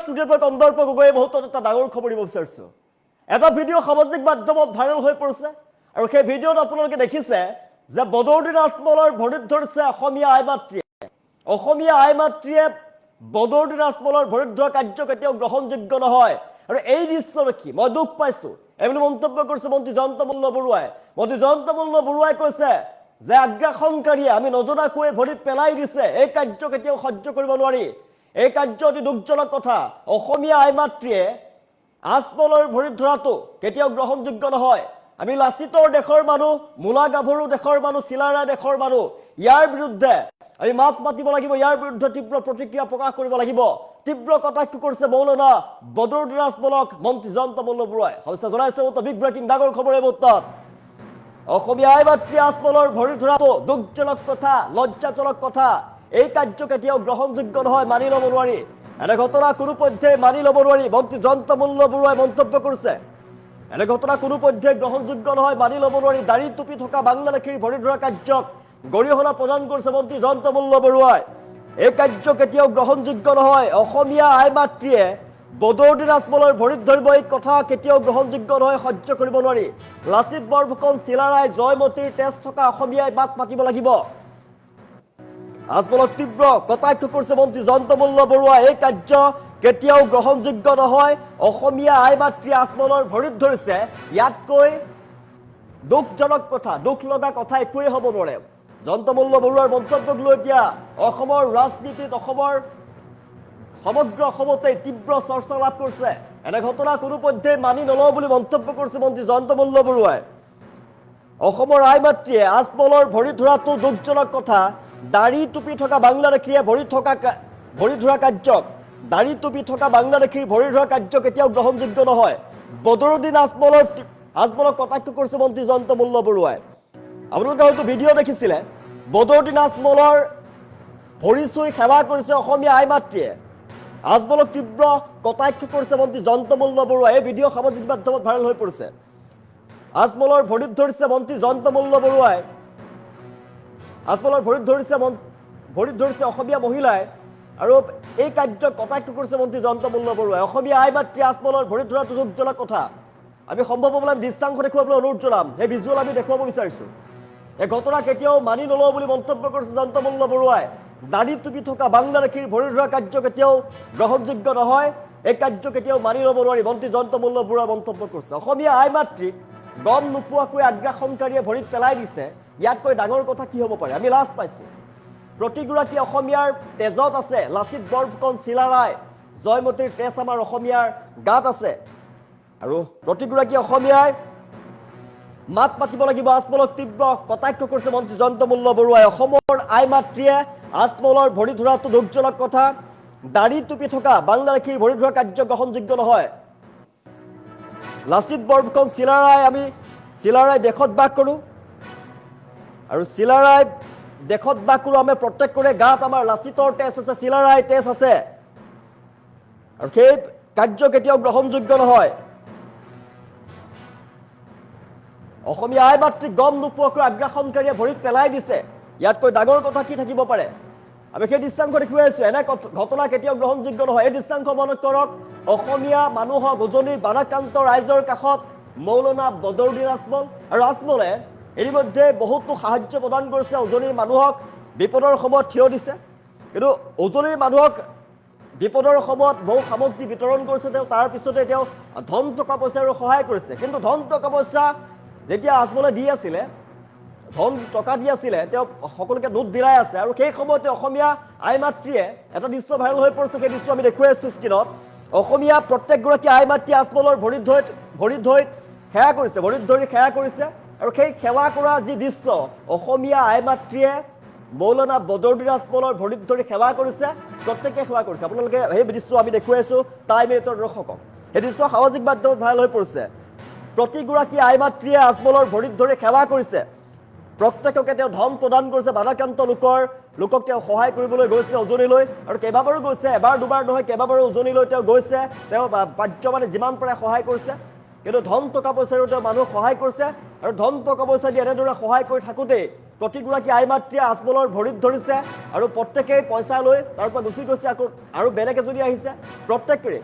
ষ্টুডিঅ'ত কন্দৰ্প গগৈ মুহূৰ্তত এটা ডাঙৰ খবৰ দিব বিচাৰিছোঁ। এটা ভিডিঅ' সামাজিক মাধ্যমত ভাইৰেল হৈ পৰিছে আৰু সেই ভিডিঅ'ত আপোনালোকে দেখিছে যে বদৰুদ্দিন আজমলৰ ভৰিত ধৰিছে অসমীয়া আই মাতৃয়ে। অসমীয়া আই মাতৃয়ে বদৰুদ্দিন আজমলৰ ভৰিত ধৰা কাৰ্য কেতিয়াও গ্ৰহণযোগ্য নহয় আৰু এই দৃশ্য দেখি মই দুখ পাইছোঁ এইবুলি মন্তব্য কৰিছে মন্ত্ৰী জয়ন্ত মল্ল বৰুৱাই। মন্ত্ৰী জয়ন্ত মল্ল বৰুৱাই কৈছে যে আগ্ৰাসনকাৰীয়ে আমি নজনাকৈ ভৰিত পেলাই দিছে, এই কাৰ্য কেতিয়াও সহ্য কৰিব নোৱাৰি। এই কাৰ্য অতি দুখজনক কথা। অসমীয়া আই মাতৃয়ে আজমলৰ ভৰিত ধৰাটো কেতিয়াও গ্ৰহণযোগ্য নহয়। আমি লাচিতৰ দেশৰ মানুহ, মূলা গাভৰু দেশৰ মানুহ, চিলাৰায় দেশৰ মানুহ। ইয়াৰ বিৰুদ্ধে আমি মাত মাতিব লাগিব, ইয়াৰ বিৰুদ্ধে তীব্ৰ প্ৰতিক্ৰিয়া প্ৰকাশ কৰিব লাগিব। তীব্ৰ কটাক্ষ কৰিছে মৌলানা বদৰুদ্দিন আজমলক মন্ত্ৰী জয়ন্ত মল্ল বৰুৱাই। শুভেচ্ছা জনাইছে বিগ ব্ৰেকিং ডাঙৰ খবৰ এই মুহূৰ্তত। অসমীয়া আই মাতৃ আজমলৰ ভৰিত ধৰাটো দুখজনক কথা, লজ্জাজনক কথা। এই কাৰ্য কেতিয়াও গ্ৰহণযোগ্য নহয়, মানি ল'ব নোৱাৰি। এনে ঘটনা কোনো পধ্যেই মানি ল'ব নোৱাৰি, মন্ত্ৰী জয়ন্ত মল্ল বৰুৱাই মন্তব্য কৰিছে। এনে ঘটনা কোনো পধ্যেই গ্ৰহণযোগ্য নহয়, মানি ল'ব নোৱাৰি। দাড়ি টুপি থকা বাংলাদেশীৰ ভৰিত ধৰা কাৰ্যক গৰিহণা প্ৰদান কৰিছে মন্ত্ৰী জয়ন্ত মল্ল বৰুৱাই। এই কাৰ্য কেতিয়াও গ্ৰহণযোগ্য নহয়। অসমীয়া আই মাতৃয়ে বদৰুদ্দিন আজমলৰ ভৰিত ধৰিব, এই কথা কেতিয়াও গ্ৰহণযোগ্য নহয়, সহ্য কৰিব নোৱাৰি। লাচিত বৰফুকন, চিলাৰায়, জয়মতীৰ তেজ থকা অসমীয়াই মাত মাতিব লাগিব। আজমলক তীব্ৰ কটাক্ষ কৰিছে মন্ত্ৰী জয়ন্ত মল্ল বৰুৱাই। এই কাৰ্য কেতিয়াও গ্ৰহণযোগ্য নহয়। অসমীয়া আই মাতৃ আজমলৰ ভৰিত ধৰিছে, ইয়াতকৈ দুখজনক কথা, দুখ লগা কথা একোৱেই হ'ব নোৱাৰে। জয়ন্ত মল্ল বৰুৱাৰ মন্তব্যক লৈ এতিয়া অসমৰ ৰাজনীতিত, অসমৰ সমগ্ৰ অসমতেই তীব্ৰ চৰ্চা লাভ কৰিছে। এনে ঘটনা কোনো পধ্যেই মানি নলওঁ বুলি মন্তব্য কৰিছে মন্ত্ৰী জয়ন্ত মল্ল বৰুৱাই। অসমৰ আই মাতৃয়ে আজমলৰ ভৰিত ধৰাটো দুখজনক কথা। দাড়ি টুপি থকা বাংলাদেশীয়ে ভৰি ধৰা কাৰ্যক, দাড়ি টুপি থকা বাংলাদেশীৰ ভৰি ধৰা কাৰ্য কেতিয়াও গ্ৰহণযোগ্য নহয়। বদৰুদ্দিন আজমলক কটাক্ষ কৰিছে মন্ত্ৰী জয়ন্ত মল্ল বৰুৱাই। আপোনালোকে হয়তো ভিডিঅ' দেখিছিলে, বদৰুদ্দিন আজমলৰ ভৰি চুই সেৱা কৰিছে অসমীয়া আই মাতৃয়ে। আজমলক তীব্ৰ কটাক্ষ কৰিছে মন্ত্ৰী জয়ন্ত মল্ল বৰুৱাই। এই ভিডিঅ' সামাজিক মাধ্যমত ভাইৰেল হৈ পৰিছে। আজমলৰ ভৰিত ধৰিছে মন্ত্ৰী জয়ন্ত মল্ল বৰুৱাই। আজমলৰ ভৰিত ধৰিছে অসমীয়া মহিলাই আৰু এই কাৰ্যক কটাক্ষ কৰিছে মন্ত্ৰী জয়ন্ত মল্ল বৰুৱাই। অসমীয়া আই মাতৃ আজমলৰ ভৰিত ধৰাটো দুখজনক কথা। আমি সম্ভৱ হ'বলৈ দৃশ্যাংশ দেখুৱাবলৈ অনুৰোধ জনাম। সেই ভিজুৱেল আমি দেখুৱাব বিচাৰিছোঁ। এই ঘটনা কেতিয়াও মানি নলওঁ বুলি মন্তব্য কৰিছে জয়ন্ত মল্ল বৰুৱাই। দাড়ি টুপি থকা বাংলাদেশীৰ ভৰি ধৰা কাৰ্য কেতিয়াও গ্ৰহণযোগ্য নহয়। এই কাৰ্য কেতিয়াও মানি ল'ব নোৱাৰি, মন্ত্ৰী জয়ন্ত মল্ল বৰুৱাই মন্তব্য কৰিছে। অসমীয়া আই মাতৃক গম নোপোৱাকৈ আগ্ৰাসনকাৰীয়ে ভৰিত পেলাই দিছে, ইয়াতকৈ ডাঙৰ কথা কি হ'ব পাৰে? আমি লাজ পাইছোঁ। প্ৰতিগৰাকী অসমীয়াৰ তেজত আছে। লাচিত বৰফুকন, চিলাৰায়, জয়মতীৰ তেজ আমাৰ অসমীয়াৰ গাত আছে আৰু প্ৰতিগৰাকী অসমীয়াই মাত মাতিব লাগিব। আজমলক তীব্ৰ কটাক্ষ কৰিছে মন্ত্ৰী জয়ন্ত মল্ল বৰুৱাই। অসমৰ আই মাতৃয়ে আজমলৰ ভৰি ধৰাটো দুখজনক কথা। দাড়ি টুপি থকা বাংলাদেশীৰ ভৰি ধৰা কাৰ্য গ্ৰহণযোগ্য নহয়। লাচিত বৰফুকন, চিলাৰায় দেশত বাস কৰোঁ আৰু চিলাৰায় দেশত বাস কৰোঁ। আমি প্ৰত্যেকৰে গাত আমাৰ লাচিতৰ তেজ আছে, চিলাৰায় তেজ আছে আৰু সেই কাৰ্য কেতিয়াও গ্ৰহণযোগ্য নহয়। অসমীয়া আই মাতৃক গম নোপোৱাকৈ আগ্ৰাসনকাৰীয়ে ভৰিত পেলাই দিছে, ইয়াতকৈ ডাঙৰ কথা কি থাকিব পাৰে? আমি সেই দৃশ্যাংশ দেখুৱাই আছোঁ। এনে ঘটনা কেতিয়াও গ্ৰহণযোগ্য নহয়। এই দৃশ্যাংশ মনত কৰক। অসমীয়া মানুহক উজনিৰ বাৰাক্ৰান্ত ৰাইজৰ কাষত মৌলানা বদৰুদ্দিন আজমল, আৰু আজমলে ইতিমধ্যে বহুতো সাহায্য প্ৰদান কৰিছে। উজনিৰ মানুহক বিপদৰ সময়ত থিয় দিছে, কিন্তু উজনিৰ মানুহক বিপদৰ সময়ত বহু সামগ্ৰী বিতৰণ কৰিছে তেওঁ। তাৰ পিছতে তেওঁ ধন টকা পইচাৰো সহায় কৰিছে। কিন্তু ধন টকা পইচা যেতিয়া আজমলে দি আছিলে, ধন টকা দি আছিলে, তেওঁ সকলোকে নোট বিলাই আছে আৰু সেই সময়তে অসমীয়া আই মাতৃয়ে এটা দৃশ্য ভাইৰেল হৈ পৰিছে। সেই দৃশ্য আমি দেখুৱাই আছোঁ স্ক্ৰীণত। অসমীয়া প্ৰত্যেকগৰাকী আই মাতৃয়ে আজমলৰ ভৰিত ধৰি সেৱা কৰিছে, ভৰিত ধৰি সেৱা কৰিছে আৰু সেই সেৱা কৰা যি দৃশ্য, অসমীয়া আই মাতৃয়ে মৌলানা বদৰুদ্দিন আজমলৰ ভৰিত ধৰি সেৱা কৰিছে, প্ৰত্যেকে সেৱা কৰিছে। আপোনালোকে সেই দৃশ্য আমি দেখুৱাই আছোঁ টাইম 8ৰ দৰ্শকক। সেই দৃশ্য সামাজিক মাধ্যমত ভাইৰেল হৈ পৰিছে। প্ৰতিগৰাকী আই মাতৃয়ে আজমলৰ ভৰিত ধৰি সেৱা কৰিছে, প্ৰত্যেককে তেওঁ ধন প্ৰদান কৰিছে। বাধাক্ৰান্ত লোকক তেওঁ সহায় কৰিবলৈ গৈছে উজনিলৈ আৰু কেইবাবাৰো গৈছে, এবাৰ দুবাৰ নহয়, কেইবাবাৰো উজনিলৈ তেওঁ গৈছে। তেওঁ পাৰ্যমানে যিমান পাৰে সহায় কৰিছে, কিন্তু ধন টকা পইচাৰো তেওঁ মানুহক সহায় কৰিছে আৰু ধন টকা পইচা দি এনেদৰে সহায় কৰি থাকোঁতেই প্ৰতিগৰাকী আই মাতৃয়ে আজমলৰ ভৰিত ধৰিছে আৰু প্ৰত্যেকেই পইচা লৈ তাৰ পৰা গুচি গৈছে আকৌ আৰু বেলেগ এজনী আহিছে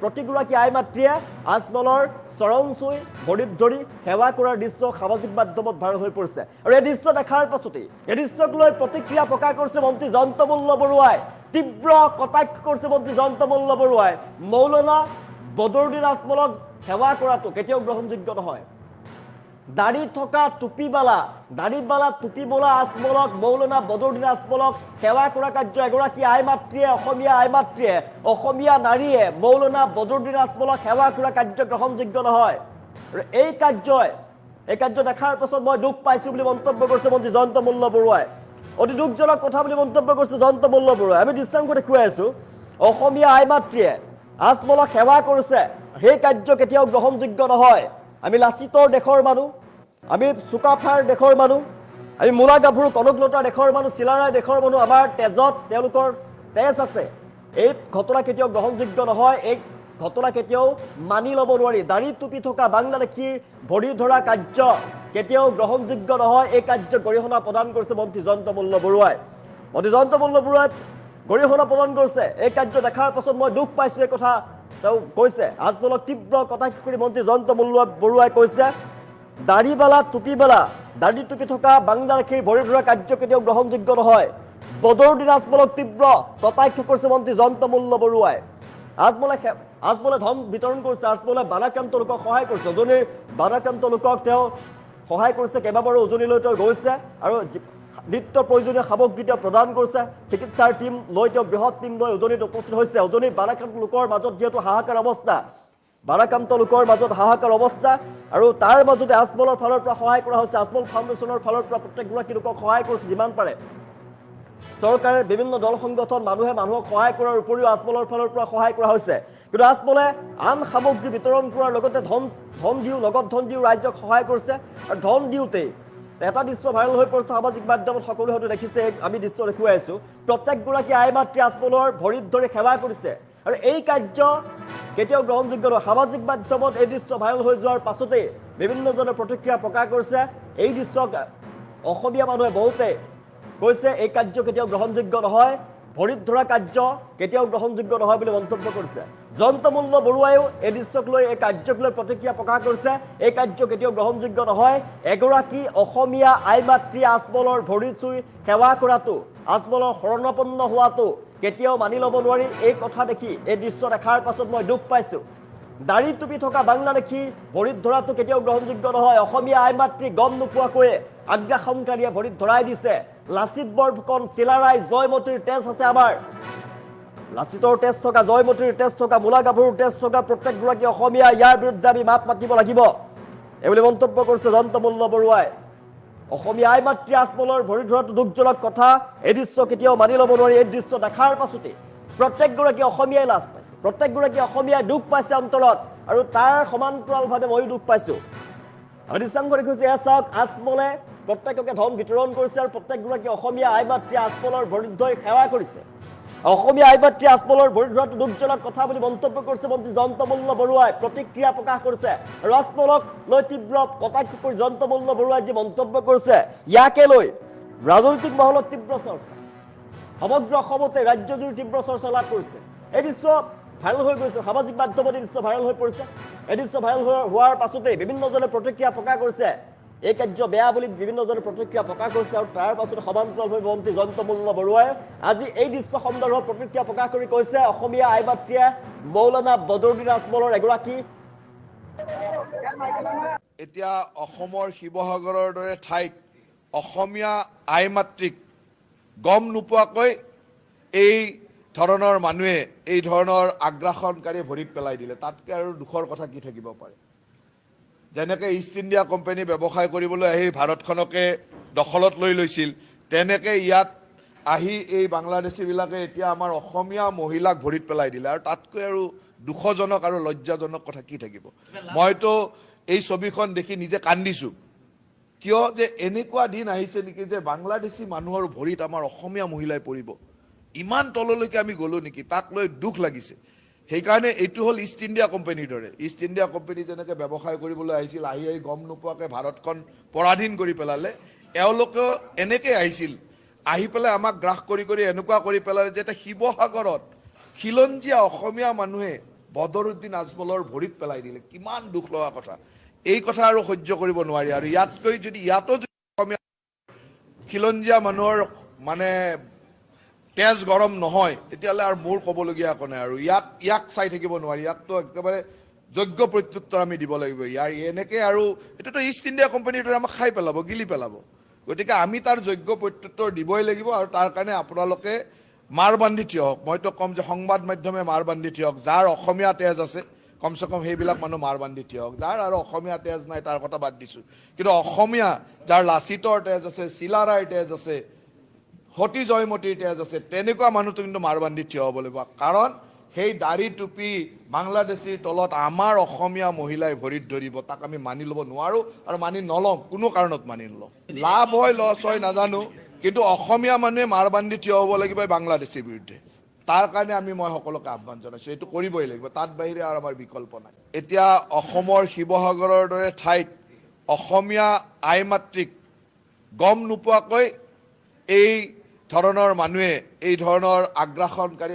প্ৰতিগৰাকী আই মাতৃয়ে আজমলৰ চৰণ চুই ভৰিত ধৰি সেৱা কৰাৰ দৃশ্য সামাজিক মাধ্যমত ভাইৰেল হৈ পৰিছে আৰু এই দৃশ্য দেখাৰ পাছতেই এই দৃশ্যক লৈ প্ৰতিক্ৰিয়া প্ৰকাশ কৰিছে মন্ত্ৰী জয়ন্ত মল্ল বৰুৱাই তীব্ৰ কটাক্ষ কৰিছে মন্ত্ৰী জয়ন্ত মল্ল বৰুৱাই মৌলানা বদৰুদ্দিন আজমলক সেৱা কৰাটো কেতিয়াও গ্ৰহণযোগ্য নহয় দাড়ি থকা টুপিবালা টুপি বোলা আজমলক মৌলানা বদৰুদ্দিন আজমলক সেৱা কৰা কাৰ্য এগৰাকী আই মাতৃয়ে অসমীয়া নাৰীয়ে মৌলানা বদৰুদ্দিন আজমলক সেৱা কৰা কাৰ্য গ্ৰহণযোগ্য নহয় এই কাৰ্য দেখাৰ পাছত মই দুখ পাইছো বুলি মন্তব্য কৰিছে মন্ত্ৰী জয়ন্ত মল্ল বৰুৱাই অতি দুখজনক কথা বুলি মন্তব্য কৰিছে জয়ন্ত মল্ল বৰুৱাই আমি দৃশ্যাংশ দেখুৱাই আছো অসমীয়া আই মাতৃয়ে আজমলক সেৱা কৰিছে সেই কাৰ্য কেতিয়াও গ্ৰহণযোগ্য নহয় আমি লাচিতৰ দেশৰ মানুহ আমি চুকাফাৰ দেশৰ মানুহ আমি মূলা গাভৰু কনকলতা দেশৰ মানুহ চিলাৰায় দেশৰ মানুহ আমাৰ তেজত তেওঁলোকৰ তেজ আছে এই ঘটনা কেতিয়াও গ্ৰহণযোগ্য নহয় এই ঘটনা কেতিয়াও মানি ল'ব নোৱাৰি দাড়ি টুপি থকা বাংলাদেশীৰ ভৰি ধৰা কাৰ্য কেতিয়াও গ্ৰহণযোগ্য নহয় এই কাৰ্য গৰিহণা প্ৰদান কৰিছে মন্ত্ৰী জয়ন্ত মল্ল বৰুৱাই গৰিহণা প্ৰদান কৰিছে এই কাৰ্য দেখাৰ পাছত মই দুখ পাইছো এই কথা তেওঁ কৈছে আজমলক তীব্ৰ কটাক্ষ কৰি মন্ত্ৰী জয়ন্ত মল্ল বৰুৱাই কৈছে দাড়ি টুপি থকা বাংলাদেশীৰ ভৰি ধৰা কাৰ্য কেতিয়াও গ্ৰহণযোগ্য নহয় বদৰুদ্দিন আজমলক তীব্ৰ কটাক্ষ কৰিছে মন্ত্ৰী জয়ন্ত মল্ল বৰুৱাই আজমলে ধন বিতৰণ কৰিছে আজমলে বাধাক্ৰান্ত লোকক সহায় কৰিছে উজনিৰ বাধাক্ৰান্ত লোকক তেওঁ সহায় কৰিছে কেইবাবাৰো উজনিলৈ তেওঁ গৈছে আৰু নিত্য প্ৰয়োজনীয় সামগ্ৰী তেওঁ প্ৰদান কৰিছে চিকিৎসাৰ টীম লৈ তেওঁ বৃহৎ টীম লৈ উজনিত উপস্থিত হৈছে উজনিৰ বাধাক্ৰান্ত লোকৰ মাজত যিহেতু হাহাকাৰ অৱস্থা আৰু তাৰ মাজতে আজমলৰ ফালৰ পৰা সহায় কৰা হৈছে আজমল ফাউণ্ডেশ্যনৰ ফালৰ পৰা প্ৰত্যেকগৰাকী লোকক সহায় কৰিছে যিমান পাৰে চৰকাৰে বিভিন্ন দল সংগঠন মানুহক সহায় কৰাৰ উপৰিও আজমলৰ ফালৰ পৰা সহায় কৰা হৈছে কিন্তু আজমলে আন সামগ্ৰী বিতৰণ কৰাৰ লগতে নগদ ধন দিও ৰাজ্যক সহায় কৰিছে আৰু ধন দিওঁতেই এটা দৃশ্য ভাইৰেল হৈ পৰিছে সামাজিক মাধ্যমত সকলোৱে হয়তো দেখিছে আমি দৃশ্য দেখুৱাই আছো প্ৰত্যেকগৰাকী আই মাতৃ আজমলৰ ভৰিত ধৰি সেৱা কৰিছে আৰু এই কাৰ্য কেতিয়াও গ্ৰহণযোগ্য নহয় সামাজিক মাধ্যমত এই দৃশ্য ভাইৰেল হৈ যোৱাৰ পাছতেই বিভিন্নজনে প্ৰতিক্ৰিয়া প্ৰকাশ কৰিছে এই দৃশ্যক অসমীয়া মানুহে বহুতে কৈছে এই কাৰ্য কেতিয়াও গ্ৰহণযোগ্য নহয় ভৰিত ধৰা কাৰ্য কেতিয়াও গ্ৰহণযোগ্য নহয় বুলি মন্তব্য কৰিছে জয়ন্ত মল্ল বৰুৱাইও এই দৃশ্যক লৈ এই কাৰ্যক লৈ প্ৰতিক্ৰিয়া প্ৰকাশ কৰিছে এই কাৰ্য কেতিয়াও গ্ৰহণযোগ্য নহয় এগৰাকী অসমীয়া আই মাতৃ আজমলৰ ভৰি চুই সেৱা কৰাটো আজমলৰ শৰণাপন্ন হোৱাটো কেতিয়াও মানি ল'ব নোৱাৰি এই কথা দেখি এই দৃশ্য দেখাৰ পাছত মই দুখ পাইছো দাড়ি টুপি থকা বাংলাদেশীৰ ভৰিত ধৰাটো কেতিয়াও গ্ৰহণযোগ্য নহয় অসমীয়া আই মাতৃ গম নোপোৱাকৈয়ে আগ্ৰাসনকাৰীয়ে ভৰিত ধৰাই দিছে লাচিত বৰফুকন চিলাৰায় জয়মতীৰ তেজ আছে আমাৰ লাচিতৰ তেজ থকা জয়মতীৰ তেজ থকা মূলা গাভৰুৰ তেজ থকা প্ৰত্যেকগৰাকী অসমীয়া ইয়াৰ বিৰুদ্ধে আমি মাত মাতিব লাগিব এইবুলি মন্তব্য কৰিছে জয়ন্ত মল্ল বৰুৱাই অসমীয়া আই মাতৃ আজমলৰ ভৰি ধৰাটো দুখজনক কথা এই দৃশ্য কেতিয়াও মানি ল'ব নোৱাৰি এই দৃশ্য দেখাৰ পাছতে প্ৰত্যেকগৰাকী অসমীয়াই লাজ পাইছে প্ৰত্যেকগৰাকী অসমীয়াই দুখ পাইছে অন্তৰত আৰু তাৰ সমান্তৰালভাৱে ময়ো দুখ পাইছো আৰু দৃশ্যাংশ দেখুৱাইছে এয়া চাওক আজমলে প্ৰত্যেককে ধন বিতৰণ কৰিছে আৰু প্ৰত্যেকগৰাকী অসমীয়া আই মাতৃ আজমলৰ ভৰিত ধৰি সেৱা কৰিছে অসমীয়া আই মাতৃ আজমলৰ ভৰিত ধৰাটো দুখজনক কথা বুলি মন্তব্য কৰিছে মন্ত্ৰী জয়ন্ত মল্ল বৰুৱাই প্ৰতিক্ৰিয়া প্ৰকাশ কৰিছে আৰু আজমলক লৈ তীব্ৰ কটাক্ষ কৰি জয়ন্ত মল্ল বৰুৱাই যি মন্তব্য কৰিছে ইয়াকে লৈ ৰাজনৈতিক মহলত তীব্ৰ চৰ্চা সমগ্ৰ অসমতে ৰাজ্যজুৰি তীব্ৰ চৰ্চা লাভ কৰিছে এই দৃশ্য ভাইৰেল হৈ গৈছে সামাজিক মাধ্যমত এই দৃশ্য ভাইৰেল হৈ পৰিছে এই দৃশ্য ভাইৰেল হোৱাৰ পাছতেই বিভিন্নজনে প্ৰতিক্ৰিয়া প্ৰকাশ কৰিছে এই কাৰ্য বেয়া বুলি বিভিন্নজনে প্ৰতিক্ৰিয়া প্ৰকাশ কৰিছে আৰু তাৰ পাছতে সমান্তৰালভাৱে মন্ত্ৰী জয়ন্ত মল্ল বৰুৱাই আজি এই দৃশ্য সন্দৰ্ভত প্ৰতিক্ৰিয়া প্ৰকাশ কৰি কৈছে অসমীয়া আই মাতৃয়ে মৌলানা বদৰুদ্দিন আজমলৰ এগৰাকী এতিয়া অসমৰ শিৱসাগৰৰ দৰে ঠাইত অসমীয়া আই মাতৃক গম নোপোৱাকৈ এই ধৰণৰ মানুহে এই ধৰণৰ আগ্ৰাসনকাৰী ভৰিত পেলাই দিলে তাতকৈ আৰু দুখৰ কথা কি থাকিব পাৰে যেনেকৈ ইষ্ট ইণ্ডিয়া কোম্পানী ব্যৱসায় কৰিবলৈ আহি ভাৰতখনকে দখলত লৈ লৈছিল তেনেকৈ ইয়াত আহি এই বাংলাদেশীবিলাকে এতিয়া আমাৰ অসমীয়া মহিলাক ভৰিত পেলাই দিলে আৰু তাতকৈ আৰু দুখজনক আৰু লজ্জাজনক কথা কি থাকিব মইতো এই ছবিখন দেখি নিজে কান্দিছোঁ কিয় যে এনেকুৱা দিন আহিছে নেকি যে বাংলাদেশী মানুহৰ ভৰিত আমাৰ অসমীয়া মহিলাই পৰিব ইমান তললৈকে আমি গ'লো নেকি তাক লৈ দুখ লাগিছে সেইকাৰণে এইটো হ'ল ইষ্ট ইণ্ডিয়া কোম্পানীৰ দৰে ইষ্ট ইণ্ডিয়া কোম্পানী যেনেকৈ ব্যৱসায় কৰিবলৈ আহিছিল আহি গম নোপোৱাকৈ ভাৰতখন পৰাধীন কৰি পেলালে এওঁলোকে এনেকৈ আহিছিল, আহি পেলাই আমাক গ্ৰাস কৰি কৰি এনেকুৱা কৰি পেলালে যে এটা শিৱসাগৰত খিলঞ্জীয়া অসমীয়া মানুহে বদৰুদ্দিন আজমলৰ ভৰিত পেলাই দিলে। কিমান দুখ লগা কথা। এই কথা আৰু সহ্য কৰিব নোৱাৰি। আৰু ইয়াতকৈ যদি ইয়াতো যদি অসমীয়া খিলঞ্জীয়া মানুহৰ মানে তেজ গৰম নহয়, তেতিয়াহ'লে আৰু মোৰ ক'বলগীয়া একো নাই। আৰু ইয়াক চাই থাকিব নোৱাৰি। ইয়াকতো একেবাৰে যোগ্য প্ৰত্যুত্তৰ আমি দিব লাগিব। ইয়াৰ এনেকৈ আৰু এইটোতো ইষ্ট ইণ্ডিয়া কোম্পানীৰ দৰে আমাক খাই পেলাব, গিলি পেলাব। গতিকে আমি তাৰ যোগ্য প্ৰত্যুত্তৰ দিবই লাগিব। আৰু তাৰ কাৰণে আপোনালোকে মাৰ বান্ধি থিয় হওক। মইতো ক'ম যে সংবাদ মাধ্যমে মাৰ বান্ধি থিয় হওক। যাৰ অসমীয়া তেজ আছে কমচে কম সেইবিলাক মানুহ মাৰ বান্ধি থিয় হওক। যাৰ আৰু অসমীয়া তেজ নাই তাৰ কথা বাদ দিছোঁ, কিন্তু অসমীয়া যাৰ লাচিতৰ তেজ আছে, চিলাৰায়ৰ তেজ আছে, সতী জয়মতীৰ তেজ আছে, তেনেকুৱা মানুহটো কিন্তু মাৰ বান্ধি থিয় হ'ব লাগিব। কাৰণ সেই দাড়ি টুপি বাংলাদেশীৰ তলত আমাৰ অসমীয়া মহিলাই ভৰিত ধৰিব, তাক আমি মানি ল'ব নোৱাৰোঁ আৰু মানি নলওঁ, কোনো কাৰণত মানি নলওঁ। লাভ হয় লছ হয় নাজানো, কিন্তু অসমীয়া মানুহে মাৰ বান্ধি থিয় হ'ব লাগিব বাংলাদেশীৰ বিৰুদ্ধে। তাৰ কাৰণে মই সকলোকে আহ্বান জনাইছোঁ, এইটো কৰিবই লাগিব। তাত বাহিৰে আৰু আমাৰ বিকল্প নাই। এতিয়া অসমৰ শিৱসাগৰৰ দৰে ঠাইত অসমীয়া আই মাতৃক গম নোপোৱাকৈ এই ধৰণৰ মানুহে এই ধৰণৰ আগ্ৰাসনকাৰী